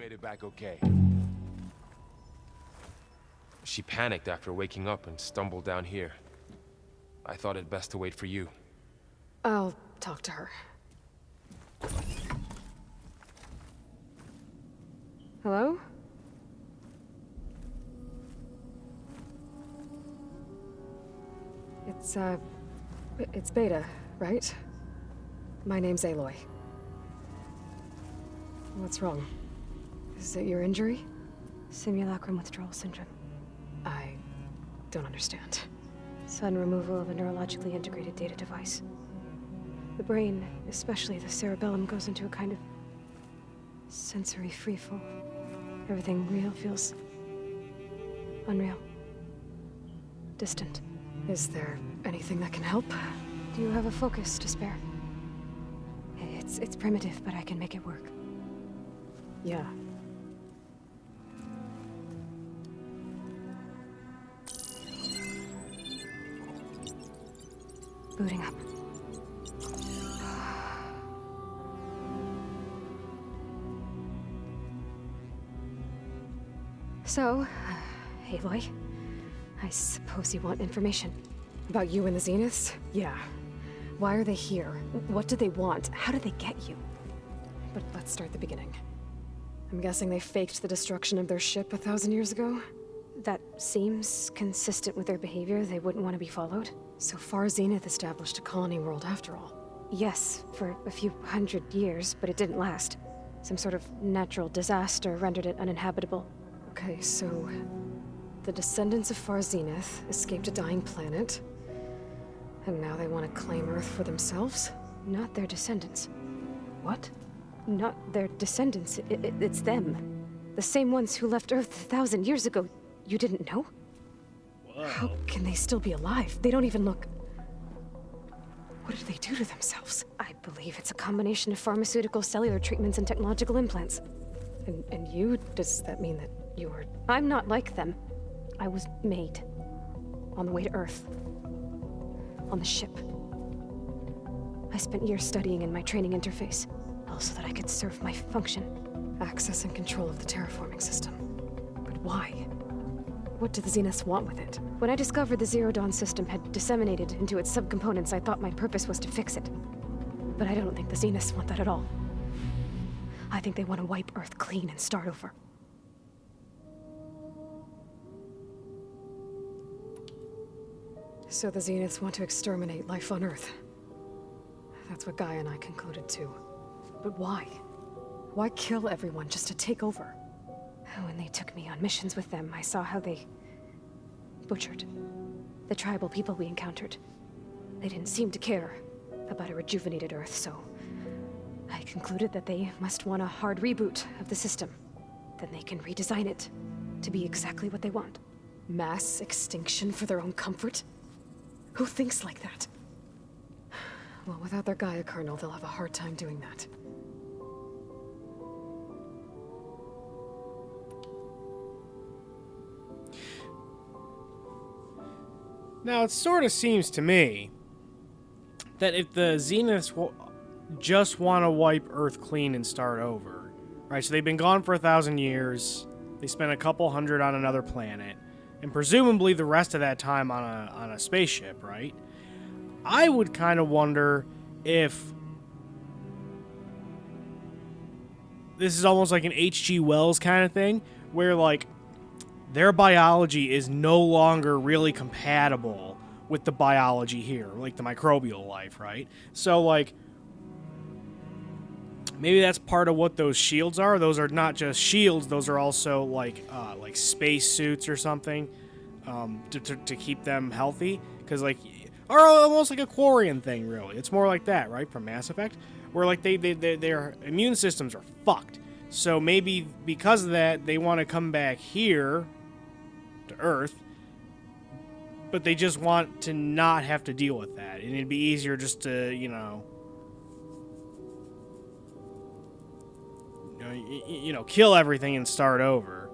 made it back okay. She panicked after waking up and stumbled down here. I thought it best to wait for you. I'll talk to her. Hello? It's Beta, right? My name's Aloy. What's wrong? Is it your injury? Simulacrum withdrawal syndrome. I don't understand. Sudden removal of a neurologically integrated data device. The brain, especially the cerebellum, goes into a kind of sensory freefall. Everything real feels unreal. Distant. Is there anything that can help? Do you have a focus to spare? It's primitive, but I can make it work. Yeah. Booting up. So, Aloy, I suppose you want information. About you and the Zeniths? Yeah. Why are they here? What do they want? How did they get you? But let's start the beginning. I'm guessing they faked the destruction of their ship 1,000 years ago? That seems consistent with their behavior. They wouldn't want to be followed. So far, Zenith established a colony world after all. Yes, for a few hundred years, but it didn't last. Some sort of natural disaster rendered it uninhabitable. Okay, so the descendants of Far Zenith escaped a dying planet, and now they want to claim Earth for themselves? Not their descendants. What? Not their descendants. It's them. The same ones who left Earth 1,000 years ago. You didn't know? Whoa. How can they still be alive? They don't even look... What did they do to themselves? I believe it's a combination of pharmaceutical, cellular treatments, and technological implants. And you? Does that mean that you were... I'm not like them. I was made. On the way to Earth. On the ship. I spent years studying in my training interface, all so that I could serve my function. Access and control of the terraforming system. But why? What do the Zeniths want with it? When I discovered the Zero Dawn system had disseminated into its subcomponents, I thought my purpose was to fix it. But I don't think the Zeniths want that at all. I think they want to wipe Earth clean and start over. So the Zeniths want to exterminate life on Earth. That's what Gaia and I concluded too. But why? Why kill everyone just to take over? When they took me on missions with them, I saw how they butchered the tribal people we encountered. They didn't seem to care about a rejuvenated Earth, so I concluded that they must want a hard reboot of the system. Then they can redesign it to be exactly what they want. Mass extinction for their own comfort? Who thinks like that? Well, without their Gaia kernel, they'll have a hard time doing that. Now, it sort of seems to me that if the Zeniths just want to wipe Earth clean and start over, right? So they've been gone for 1,000 years. They spent a couple hundred on another planet, and presumably the rest of that time on a spaceship, right? I would kind of wonder if this is almost like an H.G. Wells kind of thing, where like their biology is no longer really compatible with the biology here, like the microbial life, right? So, like, maybe that's part of what those shields are. Those are not just shields; those are also like space suits or something to keep them healthy. Because like, or almost like a Quarian thing, really. It's more like that, right? From Mass Effect, where like their immune systems are fucked. So maybe because of that, they want to come back here to Earth, but they just want to not have to deal with that, and it'd be easier just to, you know, kill everything and start over.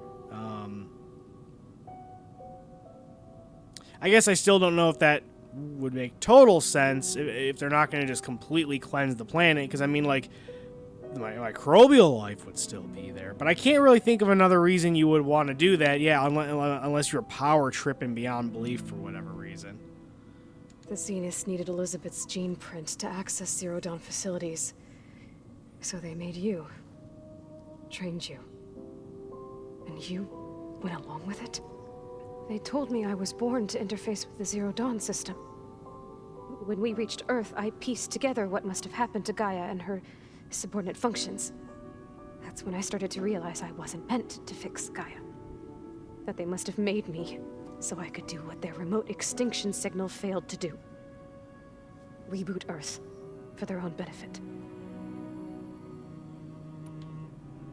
I guess I still don't know if that would make total sense if they're not going to just completely cleanse the planet, because I mean, like, microbial life would still be there. But I can't really think of another reason you would want to do that. Yeah, unless you're power tripping beyond belief for whatever reason. The Zeniths needed Elizabeth's gene print to access Zero Dawn facilities. So they made you. Trained you. And you went along with it? They told me I was born to interface with the Zero Dawn system. When we reached Earth, I pieced together what must have happened to Gaia and her subordinate functions. That's when I started to realize I wasn't meant to fix Gaia. That they must have made me so I could do what their remote extinction signal failed to do. Reboot Earth for their own benefit.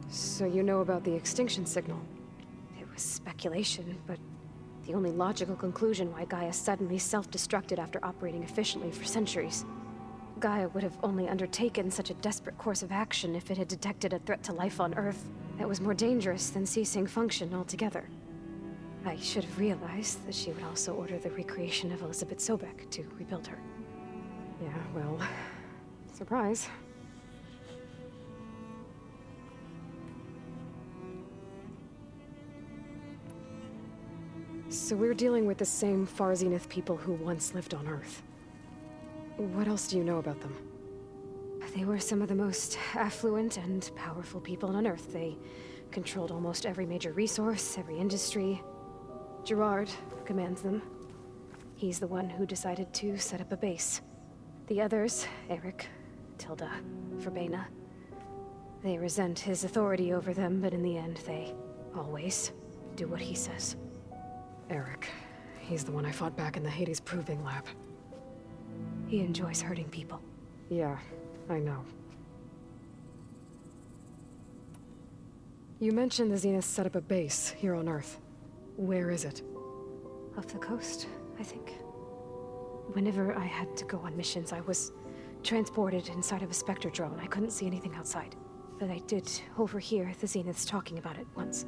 So you know about the extinction signal? It was speculation, but the only logical conclusion why Gaia suddenly self-destructed after operating efficiently for centuries. Gaia would have only undertaken such a desperate course of action if it had detected a threat to life on Earth that was more dangerous than ceasing function altogether. I should have realized that she would also order the recreation of Elizabeth Sobek to rebuild her. Yeah, well, surprise. So we're dealing with the same Far Zenith people who once lived on Earth. What else do you know about them? They were some of the most affluent and powerful people on Earth. They controlled almost every major resource, every industry. Gerard commands them. He's the one who decided to set up a base. The others, Eric, Tilda, Verbena, they resent his authority over them, but in the end, they always do what he says. Eric. He's the one I fought back in the Hades Proving Lab. He enjoys hurting people. Yeah, I know. You mentioned the Zeniths set up a base here on Earth. Where is it? Off the coast, I think. Whenever I had to go on missions, I was transported inside of a Spectre drone. I couldn't see anything outside. But I did overhear the Zeniths talking about it once.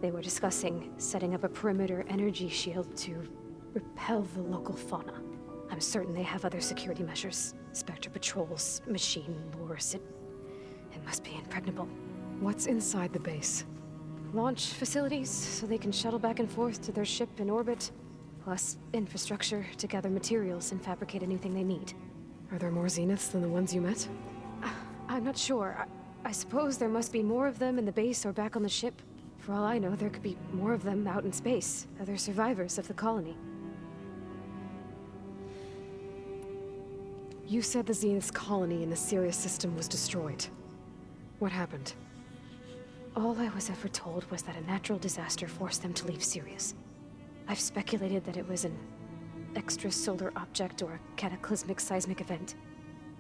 They were discussing setting up a perimeter energy shield to repel the local fauna. I'm certain they have other security measures. Spectre patrols, machine wars. It must be impregnable. What's inside the base? Launch facilities, so they can shuttle back and forth to their ship in orbit. Plus infrastructure to gather materials and fabricate anything they need. Are there more Zeniths than the ones you met? I'm not sure. I suppose there must be more of them in the base or back on the ship. For all I know, there could be more of them out in space, other survivors of the colony. You said the Zenith's colony in the Sirius system was destroyed. What happened? All I was ever told was that a natural disaster forced them to leave Sirius. I've speculated that it was an extrasolar object or a cataclysmic seismic event.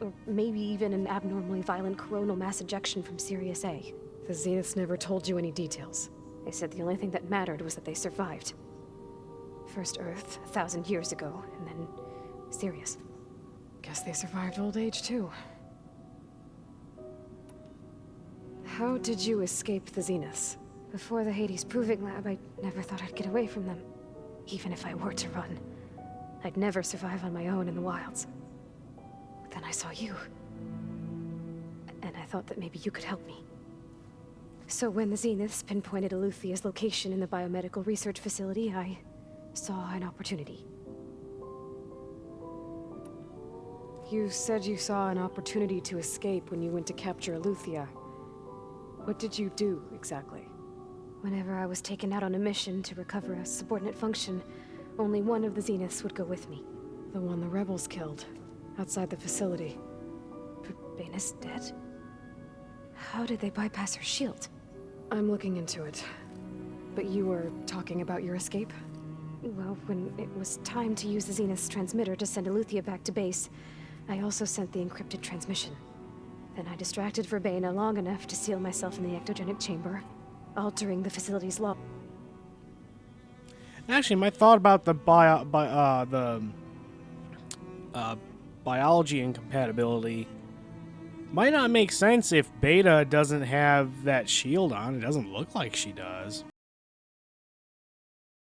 Or maybe even an abnormally violent coronal mass ejection from Sirius A. The Zeniths never told you any details. They said the only thing that mattered was that they survived. First Earth, 1,000 years ago, and then Sirius. Guess they survived old age, too. How did you escape the Zeniths? Before the Hades Proving Lab, I never thought I'd get away from them. Even if I were to run, I'd never survive on my own in the wilds. But then I saw you. And I thought that maybe you could help me. So when the Zeniths pinpointed Eluthia's location in the biomedical research facility, I saw an opportunity. You said you saw an opportunity to escape when you went to capture Eluthia. What did you do, exactly? Whenever I was taken out on a mission to recover a subordinate function, only one of the Zeniths would go with me. The one the rebels killed, outside the facility. Verbena's dead? How did they bypass her shield? I'm looking into it. But you were talking about your escape? Well, when it was time to use the Zenith's transmitter to send Eluthia back to base, I also sent the encrypted transmission. Then I distracted Verbena long enough to seal myself in the ectogenic chamber, altering the facility's law. Actually, my thought about the biology incompatibility might not make sense if Beta doesn't have that shield on. It doesn't look like she does.